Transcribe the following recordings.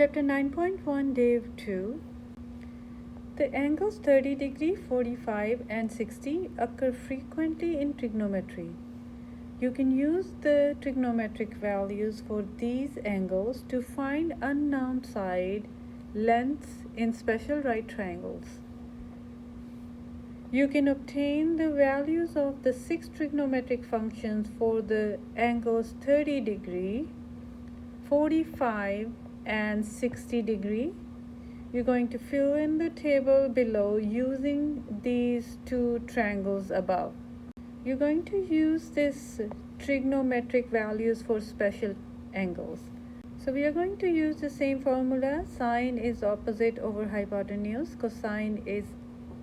Chapter 9.1, Day 2. The angles 30 degree, 45 and 60 occur frequently in trigonometry. You can use the trigonometric values for these angles to find unknown side lengths in special right triangles. You can obtain the values of the 6 trigonometric functions for the angles 30 degree, 45 and 60 degree. You're going to fill in the table below using these two triangles above. You're going to use this trigonometric values for special angles. So we are going to use the same formula. Sine is opposite over hypotenuse, cosine is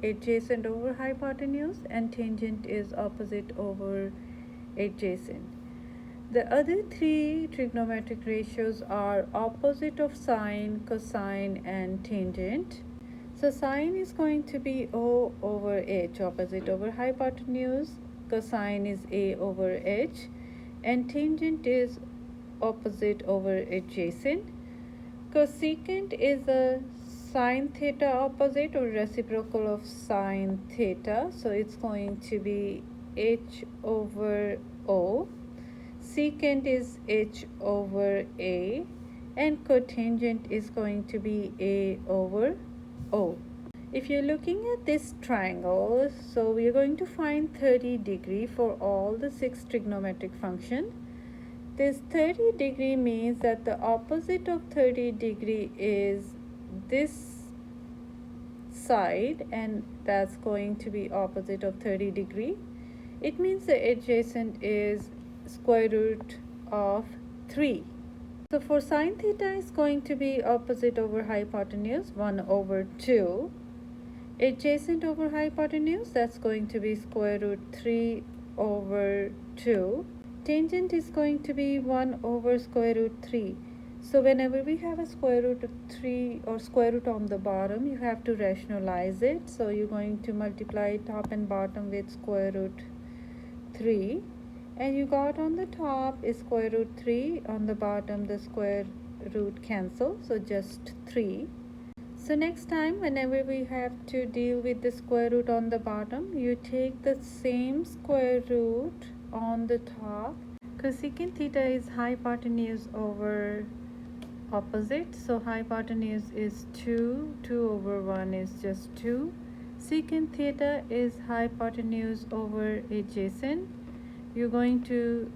adjacent over hypotenuse, and tangent is opposite over adjacent. The other three trigonometric ratios are opposite of sine, cosine and tangent. So sine is going to be O over H, opposite over hypotenuse. Cosine is A over H, and tangent is opposite over adjacent. Cosecant is a sine theta opposite or reciprocal of sine theta, so it's going to be H over O. Secant is H over A, and cotangent is going to be A over O. If you're looking at this triangle, so we are going to find 30 degree for all the 6 trigonometric functions. This 30 degree means that the opposite of 30 degree is this side, and that's going to be opposite of 30 degree. It means the adjacent is square root of 3. So for sine theta is going to be opposite over hypotenuse, 1 over 2. Adjacent over hypotenuse, that's going to be square root 3 over 2. Tangent is going to be 1 over square root 3. So whenever we have a square root of 3 or square root on the bottom, you have to rationalize it. So you're going to multiply top and bottom with square root 3. And you got on the top is square root 3, on the bottom the square root cancel, so just 3. So next time whenever we have to deal with the square root on the bottom, you take the same square root on the top. Cosecant theta is hypotenuse over opposite, so hypotenuse is 2, 2 over 1 is just 2. Secant theta is hypotenuse over adjacent. You're going to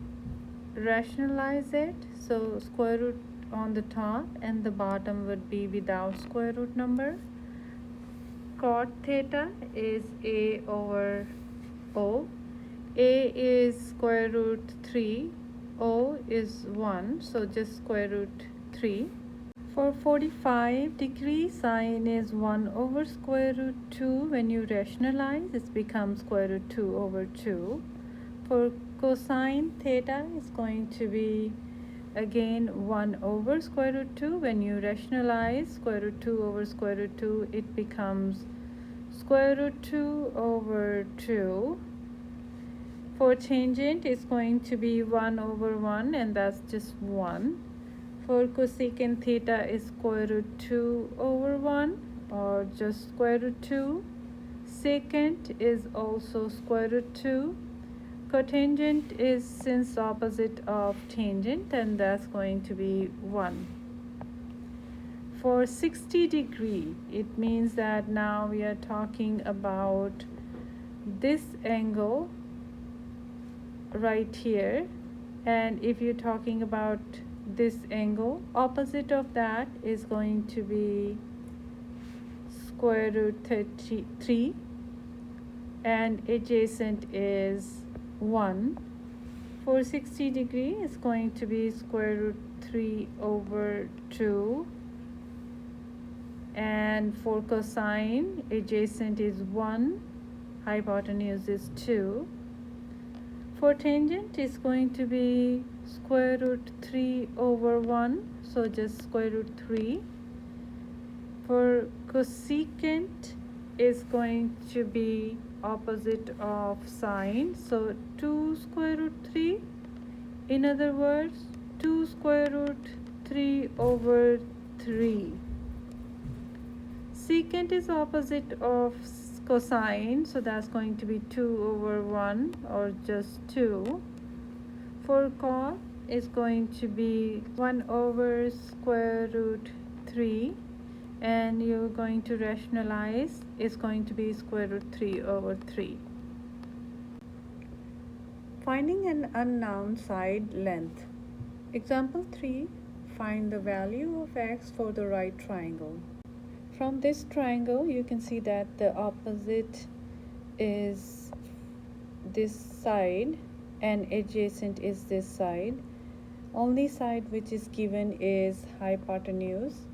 rationalize it, so square root on the top and the bottom would be without square root number. Cot theta is A over O. A is square root 3, O is 1, so just square root 3. For 45 degree, sine is 1 over square root 2. When you rationalize, it becomes square root 2 over 2. For cosine theta is going to be again 1 over square root 2. When you rationalize square root 2 over square root 2, it becomes square root 2 over 2. For tangent is going to be 1 over 1, and that's just 1. For cosecant theta is square root 2 over 1, or just square root 2. Secant is also square root 2. Cotangent is since opposite of tangent, and that's going to be 1. For 60 degree, it means that now we are talking about this angle right here, and if you're talking about this angle, opposite of that is going to be square root 33, and adjacent is 1. For 60 degree, it's going to be square root 3 over 2. And for cosine, adjacent is 1, hypotenuse is 2. For tangent, it's going to be square root 3 over 1, so just square root 3. For cosecant is going to be opposite of sine, so 2 square root 3. In other words, 2 square root 3 over 3. Secant is opposite of cosine, so that's going to be 2 over 1 or just 2. For cot is going to be 1 over square root 3, and you're going to rationalize is going to be square root 3 over 3. Finding an unknown side length. Example 3. Find the value of x for the right triangle. From this triangle, you can see that the opposite is this side and adjacent is this side. Only side which is given is hypotenuse.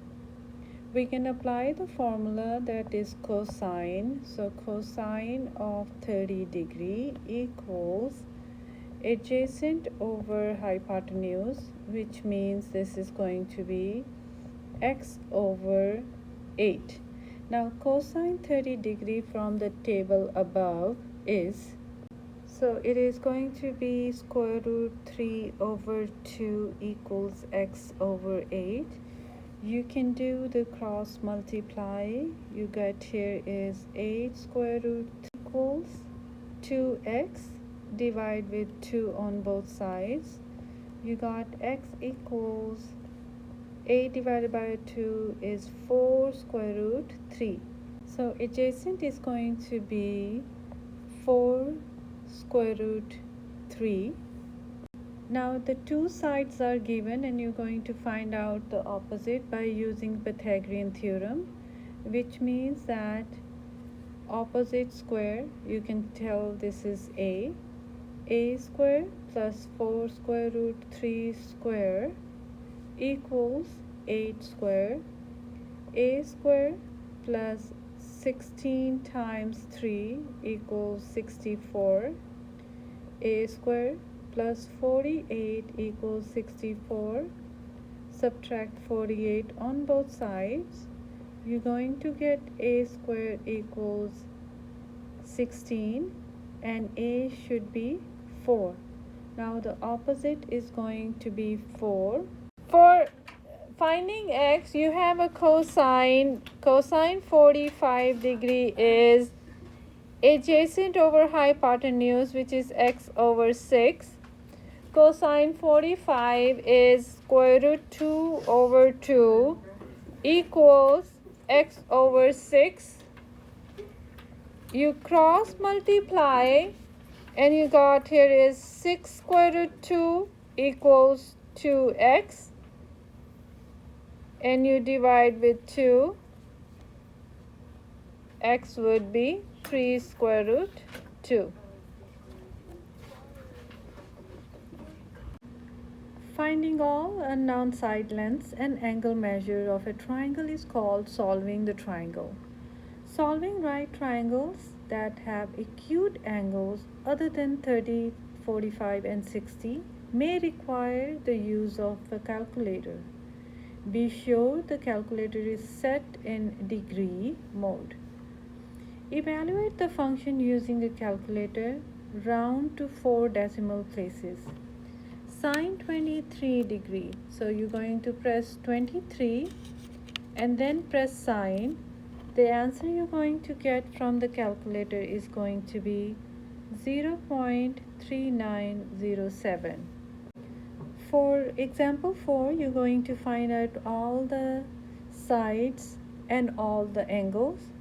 We can apply the formula that is cosine. So cosine of 30 degree equals adjacent over hypotenuse, which means this is going to be x over 8. Now cosine 30 degree from the table above is, so it is going to be square root 3 over 2 equals x over 8. You can do the cross multiply. You get here is 8 square root equals 2x. Divide with 2 on both sides. You got x equals 8 divided by 2 is 4 square root 3. So adjacent is going to be 4 square root 3. Now the two sides are given and you're going to find out the opposite by using Pythagorean theorem, which means that opposite square, you can tell this is a square plus 4 square root 3 square equals 8 square. A square plus 16 times 3 equals 64. A square plus 48 equals 64. Subtract 48 on both sides. You're going to get a square equals 16 and a should be 4. Now the opposite is going to be 4. For finding x, you have a cosine. Cosine 45 degree is adjacent over hypotenuse, which is x over 6. Cosine 45 is square root 2 over 2 equals x over 6. You cross multiply and you got here is 6 square root 2 equals 2x, and you divide with 2. X would be 3 square root 2. Finding all unknown side lengths and angle measure of a triangle is called solving the triangle. Solving right triangles that have acute angles other than 30, 45, and 60 may require the use of a calculator. Be sure the calculator is set in degree mode. Evaluate the function using a calculator. Round to 4 decimal places. Sine 23 degree. So you're going to press 23 and then press sine. The answer you're going to get from the calculator is going to be 0.3907. For example 4, you're going to find out all the sides and all the angles.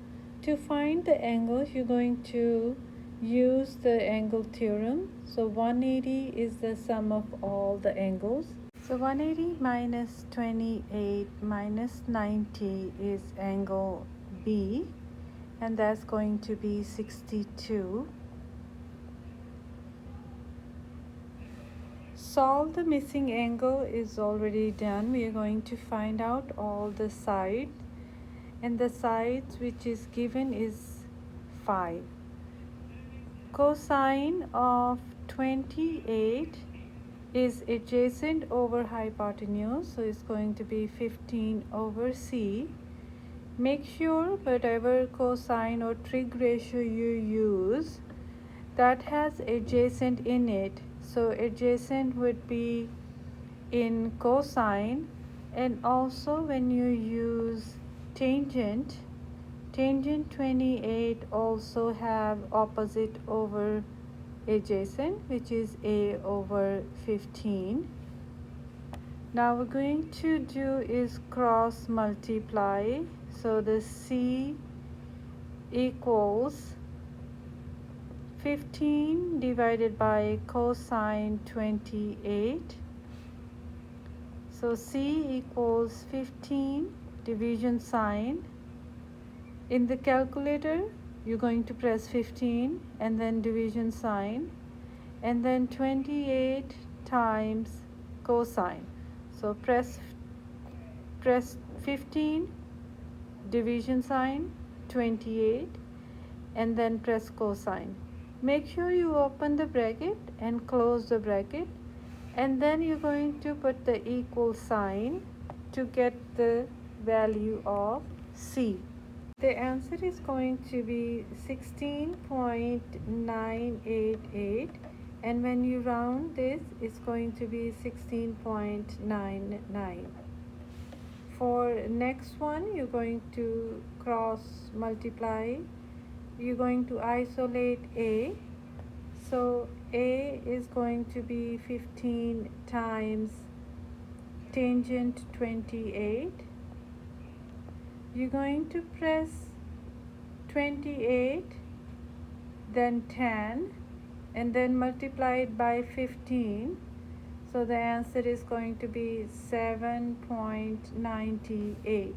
To find the angles, you're going to use the angle theorem. So 180 is the sum of all the angles. So 180 minus 28 minus 90 is angle B, and that's going to be 62. Solve the missing angle is already done. We are going to find out all the sides, and the sides which is given is 5. Cosine of 28 is adjacent over hypotenuse, so it's going to be 15 over c. Make sure whatever cosine or trig ratio you use, that has adjacent in it. So adjacent would be in cosine And also when you use tangent 28 also have opposite over adjacent, which is a over 15. Now we're going to do is cross multiply. So the C equals 15 divided by cosine 28. So C equals 15 division sign. In the calculator, you're going to press 15 and then division sign, and then 28 times cosine. So press 15 division sign 28 and then press cosine. Make sure you open the bracket and close the bracket, and then you're going to put the equal sign to get the value of C. The answer is going to be 16.988, and when you round this, it's going to be 16.99. For next one, you're going to cross multiply. You're going to isolate A. So A is going to be 15 times tangent 28. You're going to press 28, then 10, and then multiply it by 15. So the answer is going to be 7.98.